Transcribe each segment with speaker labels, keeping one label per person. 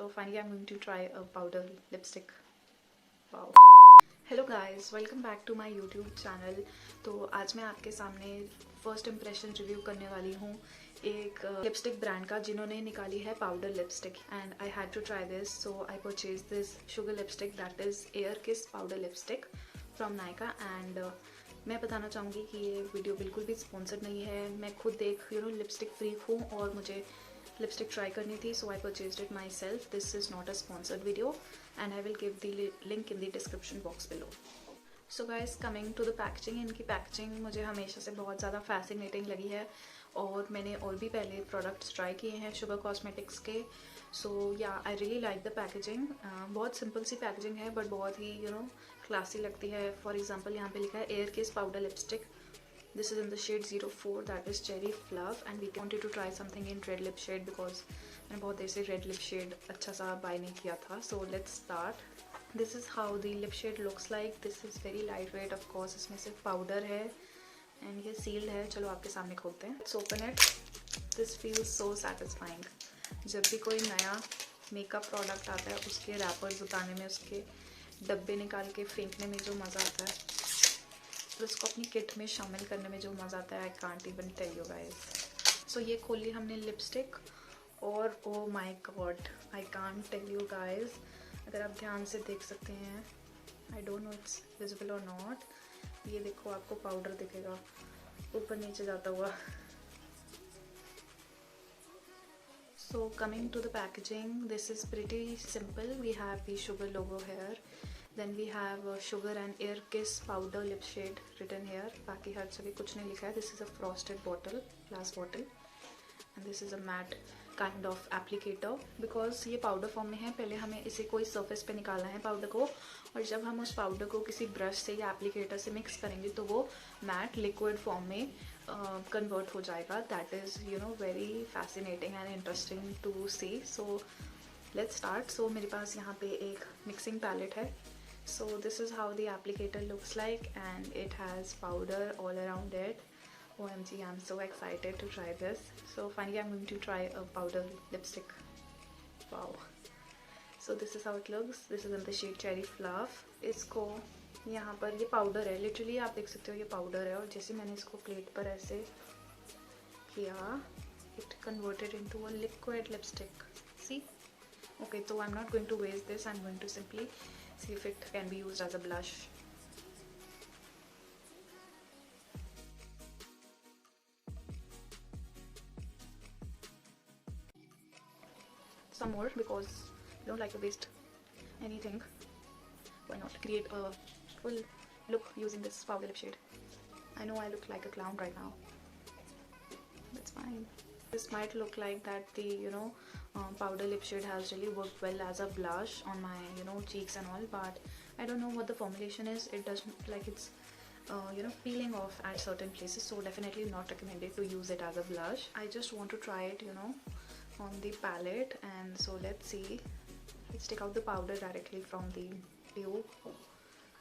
Speaker 1: So finally I'm going to try a powder lipstick. Wow. Hello guys, welcome back to my YouTube channel. तो आज मैं आपके सामने first impression review करने वाली हूँ एक लिपस्टिक ब्रांड का जिन्होंने निकाली है powder lipstick and I had to try this, so I purchase this sugar lipstick that is air kiss powder lipstick from Nykaa. And मैं बताना चाहूँगी कि ये वीडियो बिल्कुल भी स्पॉन्सर्ड नहीं है। मैं खुद एक लिपस्टिक फ्रीक हूँ और मुझे लिपस्टिक ट्राई करनी थी, so I purchased it myself. This is not a sponsored video and I will give the link in the description box below. So guys, coming to the packaging, इनकी packaging मुझे हमेशा से बहुत ज़्यादा fascinating लगी है और मैंने और भी पहले प्रोडक्ट्स ट्राई किए हैं शुगर कॉस्मेटिक्स के। सो या I really like the packaging. बहुत सिंपल सी पैकेजिंग है बट बहुत ही क्लासी लगती है। फॉर एग्जाम्पल यहाँ पे लिखा है air kiss powder lipstick. This is in the shade 04, that is Cherry Fluff, and we wanted to try something in red lip shade because मैंने बहुत देर से red lip shade अच्छा सा बाय नहीं किया था। So let's start. This is how the lip shade looks like. This is very lightweight, of course. इसमें सिर्फ powder है and ये sealed है। चलो आपके सामने खोलते हैं। Let's open it. This feels so satisfying. जब भी कोई नया मेकअप प्रोडक्ट आता है उसके रैपर्स उतारने में, उसके डब्बे निकाल के फेंकने में जो मज़ा आता है, उसको अपनी किट में शामिल करने में जो मज़ा आता है, I can't even tell you guys. So ये खोल ली हमने लिपस्टिक और oh my god, I can't tell you guys. अगर आप ध्यान से देख सकते हैं, I don't know it's visible और नॉट, ये देखो आपको पाउडर दिखेगा ऊपर नीचे जाता हुआ। So coming to the packaging, this is pretty simple. We have the sugar logo here, then we have sugar and air kiss powder lip shade written here. बाकी हर जगह कुछ नहीं लिखा है। This is a frosted bottle, glass bottle, and this is a matte kind of applicator because ये powder form में है। पहले हमें इसे कोई सरफेस पे निकालना है पाउडर को, और जब हम उस पाउडर को किसी ब्रश से या एप्लीकेटर से मिक्स करेंगे तो वो मैट लिक्विड फॉर्म में कन्वर्ट हो जाएगा। That is very fascinating and interesting to see. So let's start. So मेरे पास यहाँ पे एक मिक्सिंग पैलेट है। So this is how the applicator looks like and it has powder all around it. OMG, I'm so excited to try this. So finally I'm going to try a powder lipstick. Wow. So this is how it looks. This is in the shade Cherry Fluff. इसको यहाँ पर ये powder है, literally आप देख सकते हो ये पाउडर है, और जैसे मैंने इसको प्लेट पर ऐसे किया, it converted into a liquid lipstick. See? Okay, so I'm not going to waste this. I'm going to simply see if it can be used as a blush. Some more because I don't like to waste anything. Why not create a full look using this powder lip shade? I know I look like a clown right now. That's fine. This might look like that the powder lip shade has really worked well as a blush on my cheeks and all, but I don't know what the formulation is. It doesn't like it's peeling off at certain places, so definitely not recommended to use it as a blush. I just want to try it on the palette, and so let's see. Let's take out the powder directly from the tube.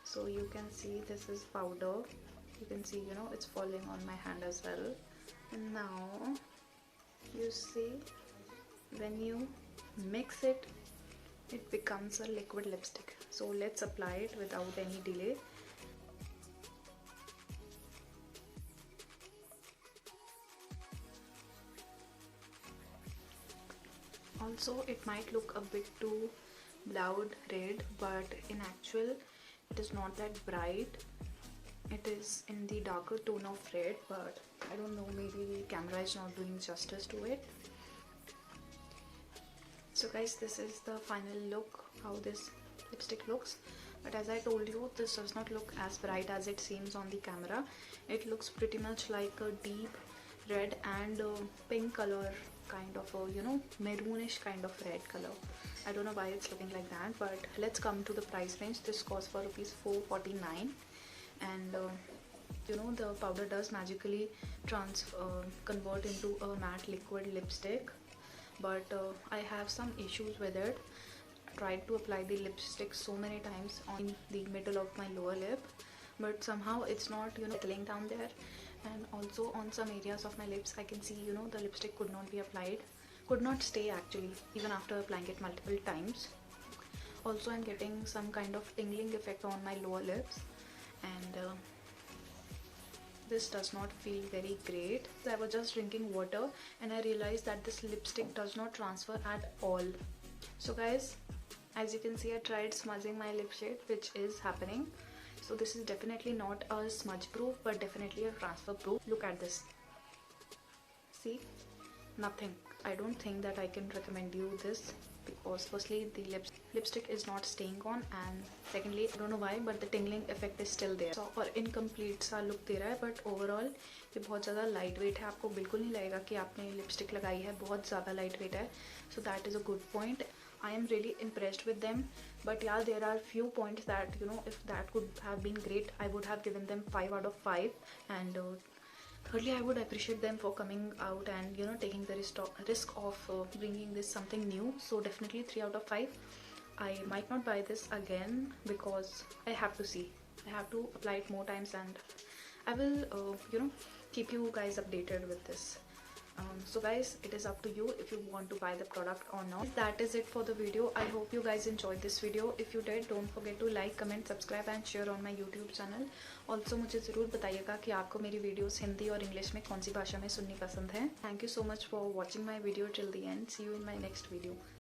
Speaker 1: So you can see this is powder. You can see it's falling on my hand as well. And now you see when you mix it, it becomes a liquid lipstick. So let's apply it without any delay. Also, it might look a bit too loud red, but in actual it is not that bright. It is in the darker tone of red, but I don't know, maybe the camera is not doing justice to it. So guys, this is the final look, how this lipstick looks. But as I told you, this does not look as bright as it seems on the camera. It looks pretty much like a deep red and pink color, kind of a maroonish kind of red color. I don't know why it's looking like that, but let's come to the price range. This costs for rupees 449, and the powder does magically convert into a matte liquid lipstick, but I have some issues with it. I tried to apply the lipstick so many times on the middle of my lower lip, but somehow it's not settling down there, and also on some areas of my lips I can see the lipstick could not be applied could not stay actually, even after applying it multiple times. Also, I'm getting some kind of tingling effect on my lower lips, and this does not feel very great. I was just drinking water and I realized that this lipstick does not transfer at all. So guys, as you can see, I tried smudging my lip shade, which is happening. So this is definitely not a smudge proof, but definitely a transfer proof. Look at this. See, nothing. I don't think that I can recommend you this, because firstly the lipstick is not staying on, and secondly I don't know why but the tingling effect is still there. So और incomplete सा look दे रहा है, but overall ये बहुत ज़्यादा light weight है. आपको बिल्कुल नहीं लगेगा कि आपने लिपस्टिक लगाई है, बहुत ज़्यादा लाइट वेट है. So that is a good point. I am really impressed with them, but yeah, there are few points that, you know, if that could have been great, I would have given them 5 out of 5. And thirdly, I would appreciate them for coming out and, you know, taking the risk of bringing this something new. So definitely 3 out of 5. I might not buy this again because I have to see. I have to apply it more times, and I will, you know, keep you guys updated with this. So guys, it is up to you if you want to buy the product or not. That is it for the video. I hope you guys enjoyed this video. If you did, don't forget to like, comment, subscribe and share on my YouTube channel. Also मुझे ज़रूर बताइएगा कि आपको मेरी videos Hindi और English में कौन सी भाषा में सुननी पसंद है. Thank you so much for watching my video till the end. See you in my next video.